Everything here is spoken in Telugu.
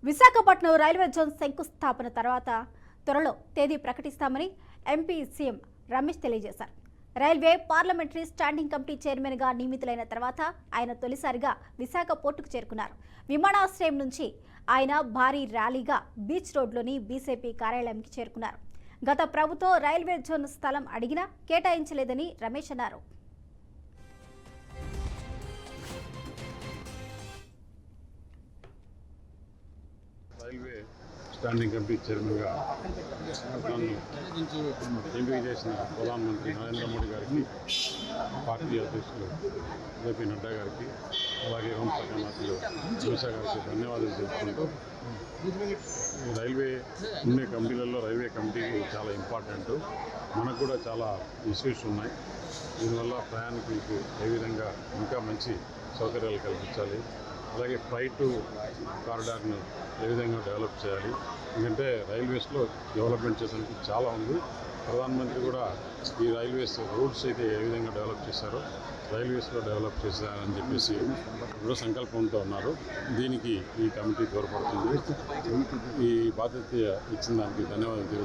విశాఖపట్నం రైల్వే జోన్ శంకుస్థాపన తర్వాత త్వరలో తేదీ ప్రకటిస్తామని ఎంపీ సీఎం రమేష్ తెలియజేశారు. రైల్వే పార్లమెంటరీ స్టాండింగ్ కమిటీ చైర్మన్గా నియమితులైన తర్వాత ఆయన తొలిసారిగా విశాఖ పోర్టుకు చేరుకున్నారు. విమానాశ్రయం నుంచి ఆయన భారీ ర్యాలీగా బీచ్ రోడ్లోని బీజేపీ కార్యాలయానికి చేరుకున్నారు. గత ప్రభుత్వం రైల్వే జోన్ స్థలం అడిగినా కేటాయించలేదని రమేష్ అన్నారు. రైల్వే స్టాండింగ్ కమిటీ చైర్మన్గా నన్ను ఎంపిక చేసిన ప్రధానమంత్రి నరేంద్ర మోడీ గారికి, పార్టీ అధ్యక్షులు జేపీ నడ్డా గారికి, అలాగే హోంశాఖ మంత్రులు అమిత్ షా గారికి ధన్యవాదాలు తెలుపుకుంటూ, రైల్వే ఉండే కమిటీలలో రైల్వే కమిటీకి చాలా ఇంపార్టెంట్. మనకు కూడా చాలా ఇష్యూస్ ఉన్నాయి. దీనివల్ల ప్రయాణికులకు ఏ విధంగా ఇంకా మంచి సౌకర్యాలు కల్పించాలి, అలాగే ఫ్లైట్ కారిడార్ని ఏ విధంగా డెవలప్ చేయాలి. ఎందుకంటే రైల్వేస్లో డెవలప్మెంట్ చేసడానికి చాలా ఉంది. ప్రధానమంత్రి కూడా ఈ రైల్వేస్ రోడ్స్ అయితే ఏ విధంగా డెవలప్ చేశారో రైల్వేస్లో డెవలప్ చేశారని చెప్పేసి దృఢ సంకల్పంతో ఉన్నారు. దీనికి ఈ కమిటీ తోడ్పడుతుంది. ఈ బాధ్యత ఇచ్చిన దానికి ధన్యవాదాలు.